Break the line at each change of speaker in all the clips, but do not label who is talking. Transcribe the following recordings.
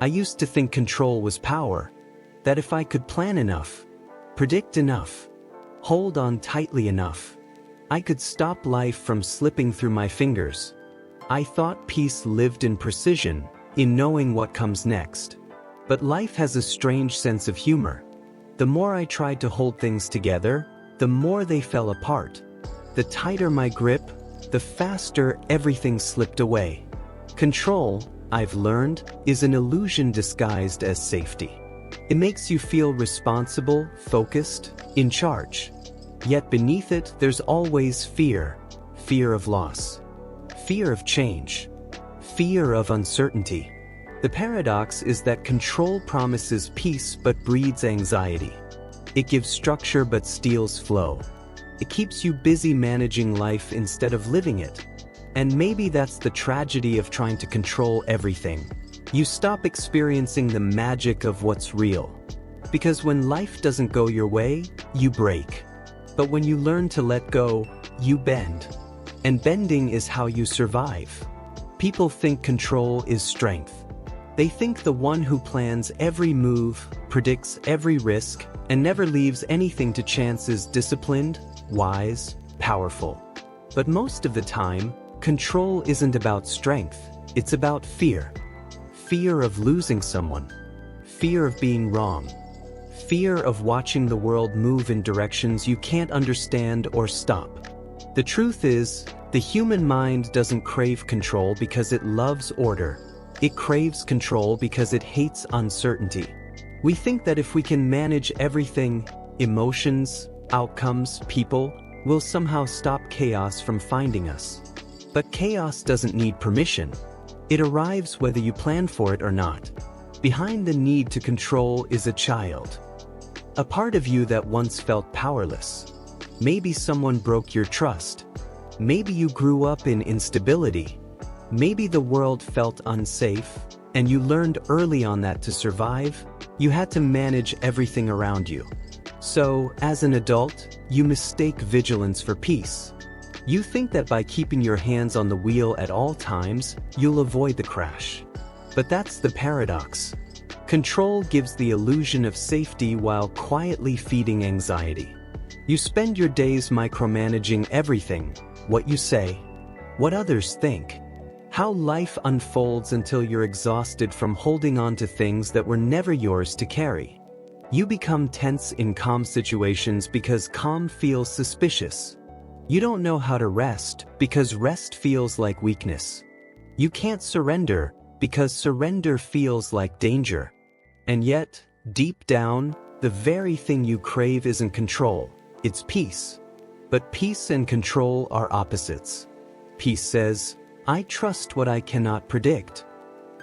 I used to think control was power, that if I could plan enough, predict enough, hold on tightly enough, I could stop life from slipping through my fingers. I thought peace lived in precision, in knowing what comes next. But life has a strange sense of humor. The more I tried to hold things together, the more they fell apart. The tighter my grip, the faster everything slipped away. Control, I've learned, is an illusion disguised as safety. It makes you feel responsible, focused, in charge. Yet beneath it, there's always fear. Fear of loss. Fear of change. Fear of uncertainty. The paradox is that control promises peace but breeds anxiety. It gives structure but steals flow. It keeps you busy managing life instead of living it. And maybe that's the tragedy of trying to control everything. You stop experiencing the magic of what's real. Because when life doesn't go your way, you break. But when you learn to let go, you bend. And bending is how you survive. People think control is strength. They think the one who plans every move, predicts every risk, and never leaves anything to chance is disciplined, wise, powerful. But most of the time, control isn't about strength, it's about fear. Fear of losing someone. Fear of being wrong. Fear of watching the world move in directions you can't understand or stop. The truth is, the human mind doesn't crave control because it loves order. It craves control because it hates uncertainty. We think that if we can manage everything, emotions, outcomes, people, we'll somehow stop chaos from finding us. But chaos doesn't need permission. It arrives whether you plan for it or not. Behind the need to control is a child. A part of you that once felt powerless. Maybe someone broke your trust. Maybe you grew up in instability. Maybe the world felt unsafe, and you learned early on that to survive, you had to manage everything around you. So, as an adult, you mistake vigilance for peace. You think that by keeping your hands on the wheel at all times, you'll avoid the crash. But that's the paradox. Control gives the illusion of safety while quietly feeding anxiety. You spend your days micromanaging everything, what you say, what others think, how life unfolds until you're exhausted from holding on to things that were never yours to carry. You become tense in calm situations because calm feels suspicious. You don't know how to rest because rest feels like weakness. You can't surrender because surrender feels like danger. And yet, deep down, the very thing you crave isn't control, it's peace. But peace and control are opposites. Peace says, I trust what I cannot predict.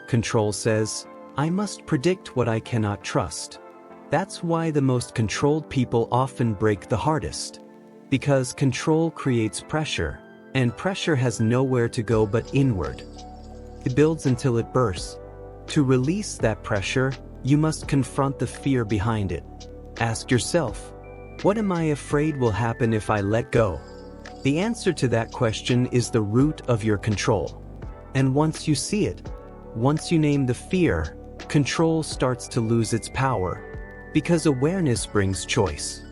Control says, I must predict what I cannot trust. That's why the most controlled people often break the hardest. Because control creates pressure, and pressure has nowhere to go but inward. It builds until it bursts. To release that pressure, you must confront the fear behind it. Ask yourself, what am I afraid will happen if I let go? The answer to that question is the root of your control. And once you see it, once you name the fear, control starts to lose its power. Because awareness brings choice.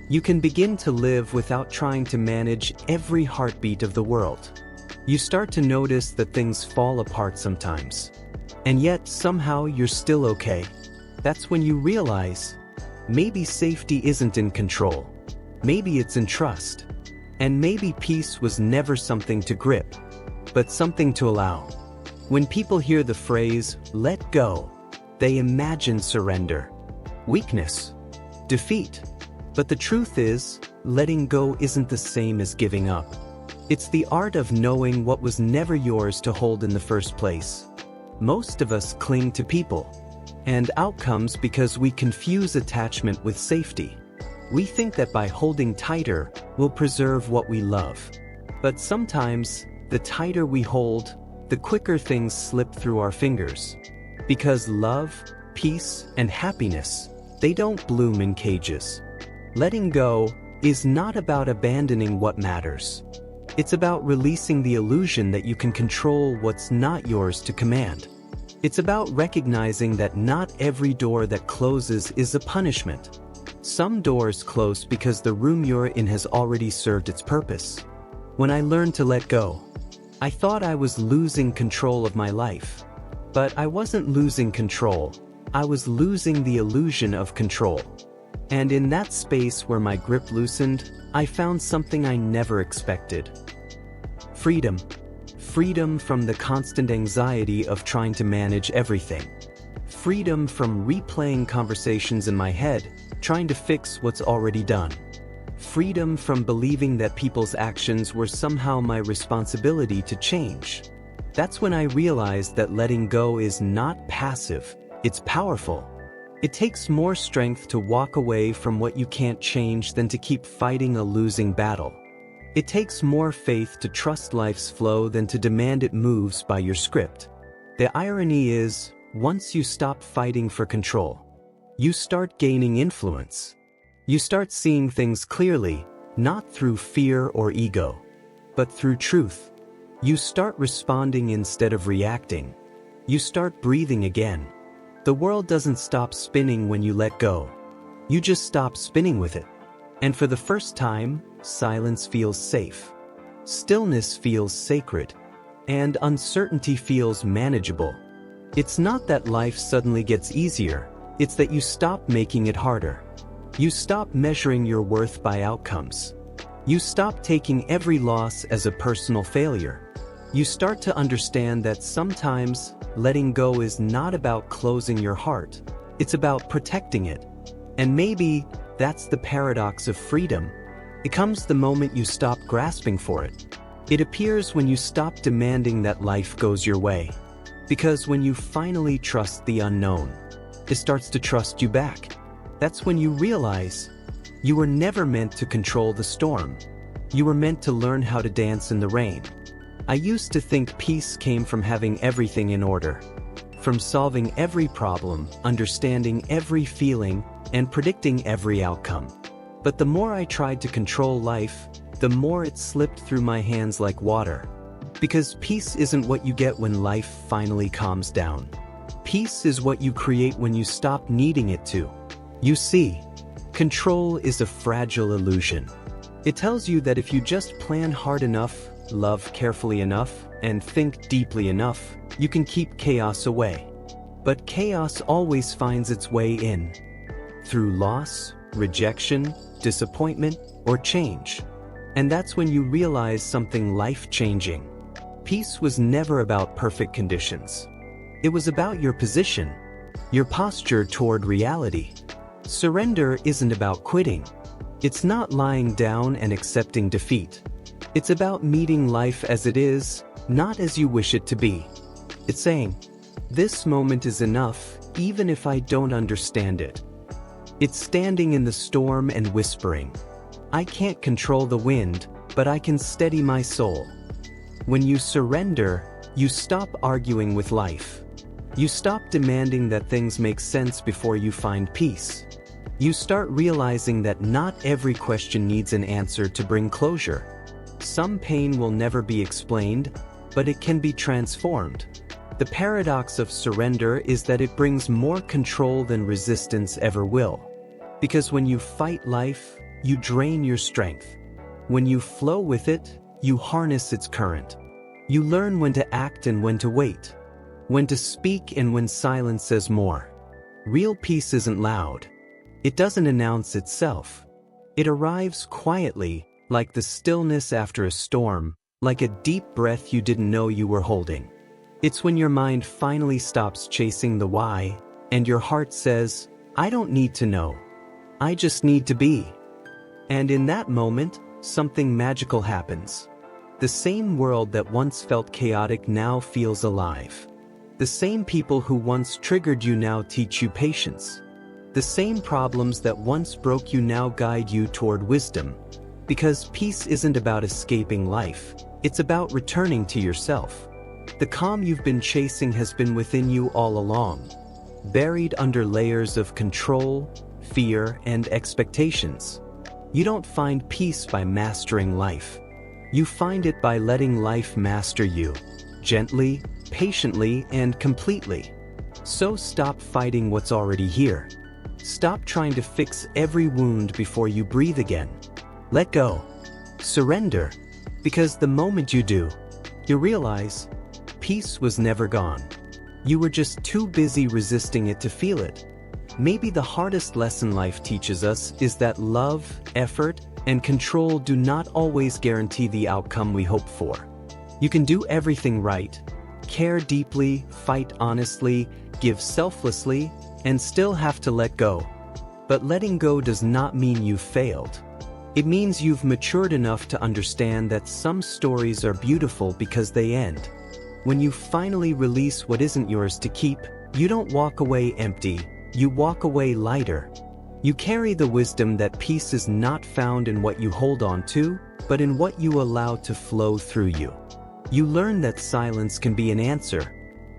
You can begin to live without trying to manage every heartbeat of the world. You start to notice that things fall apart sometimes. And yet somehow you're still okay. That's when you realize, maybe safety isn't in control. Maybe it's in trust. And maybe peace was never something to grip, but something to allow. When people hear the phrase, let go, they imagine surrender, weakness, defeat. But the truth is, letting go isn't the same as giving up. It's the art of knowing what was never yours to hold in the first place. Most of us cling to people and outcomes because we confuse attachment with safety. We think that by holding tighter, we'll preserve what we love. But sometimes, the tighter we hold, the quicker things slip through our fingers. Because love, peace, and happiness, they don't bloom in cages. Letting go is not about abandoning what matters. It's about releasing the illusion that you can control what's not yours to command. It's about recognizing that not every door that closes is a punishment. Some doors close because the room you're in has already served its purpose. When I learned to let go, I thought I was losing control of my life. But I wasn't losing control, I was losing the illusion of control. And in that space where my grip loosened, I found something I never expected. Freedom. Freedom from the constant anxiety of trying to manage everything. Freedom from replaying conversations in my head, trying to fix what's already done. Freedom from believing that people's actions were somehow my responsibility to change. That's when I realized that letting go is not passive, it's powerful. It takes more strength to walk away from what you can't change than to keep fighting a losing battle. It takes more faith to trust life's flow than to demand it moves by your script. The irony is, once you stop fighting for control, you start gaining influence. You start seeing things clearly, not through fear or ego, but through truth. You start responding instead of reacting. You start breathing again. The world doesn't stop spinning when you let go. You just stop spinning with it. And for the first time, silence feels safe. Stillness feels sacred. And uncertainty feels manageable. It's not that life suddenly gets easier, it's that you stop making it harder. You stop measuring your worth by outcomes. You stop taking every loss as a personal failure. You start to understand that sometimes letting go is not about closing your heart, it's about protecting it. And maybe that's the paradox of freedom. It comes the moment you stop grasping for it. It appears when you stop demanding that life goes your way. Because when you finally trust the unknown, it starts to trust you back. That's when you realize you were never meant to control the storm. You were meant to learn how to dance in the rain. I used to think peace came from having everything in order, from solving every problem, understanding every feeling, and predicting every outcome. But the more I tried to control life, the more it slipped through my hands like water. Because peace isn't what you get when life finally calms down. Peace is what you create when you stop needing it to. You see, control is a fragile illusion. It tells you that if you just plan hard enough, love carefully enough, and think deeply enough, you can keep chaos away. But chaos always finds its way in. Through loss, rejection, disappointment, or change. And that's when you realize something life-changing. Peace was never about perfect conditions. It was about your position, your posture toward reality. Surrender isn't about quitting. It's not lying down and accepting defeat. It's about meeting life as it is, not as you wish it to be. It's saying, this moment is enough, even if I don't understand it. It's standing in the storm and whispering, I can't control the wind, but I can steady my soul. When you surrender, you stop arguing with life. You stop demanding that things make sense before you find peace. You start realizing that not every question needs an answer to bring closure. Some pain will never be explained, but it can be transformed. The paradox of surrender is that it brings more control than resistance ever will. Because when you fight life, you drain your strength. When you flow with it, you harness its current. You learn when to act and when to wait. When to speak and when silence says more. Real peace isn't loud. It doesn't announce itself. It arrives quietly, like the stillness after a storm, like a deep breath you didn't know you were holding. It's when your mind finally stops chasing the why, and your heart says, I don't need to know. I just need to be. And in that moment, something magical happens. The same world that once felt chaotic now feels alive. The same people who once triggered you now teach you patience. The same problems that once broke you now guide you toward wisdom. Because peace isn't about escaping life, it's about returning to yourself. The calm you've been chasing has been within you all along, buried under layers of control, fear, and expectations. You don't find peace by mastering life. You find it by letting life master you, gently, patiently and completely. So stop fighting what's already here. Stop trying to fix every wound before you breathe again. Let go. Surrender. Because the moment you do, you realize peace was never gone. You were just too busy resisting it to feel it. Maybe the hardest lesson life teaches us is that love, effort, and control do not always guarantee the outcome we hope for. You can do everything right, care deeply, fight honestly, give selflessly, and still have to let go. But letting go does not mean you've failed. It means you've matured enough to understand that some stories are beautiful because they end. When you finally release what isn't yours to keep, you don't walk away empty, you walk away lighter. You carry the wisdom that peace is not found in what you hold on to, but in what you allow to flow through you. You learn that silence can be an answer,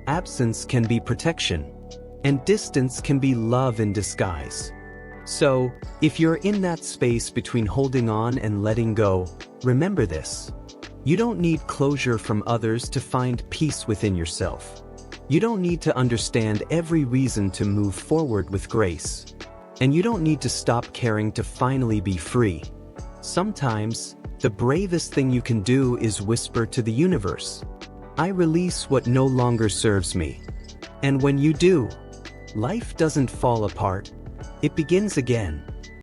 absence can be protection, and distance can be love in disguise. So, if you're in that space between holding on and letting go, remember this. You don't need closure from others to find peace within yourself. You don't need to understand every reason to move forward with grace. And you don't need to stop caring to finally be free. Sometimes, the bravest thing you can do is whisper to the universe, I release what no longer serves me. And when you do, life doesn't fall apart, it begins again.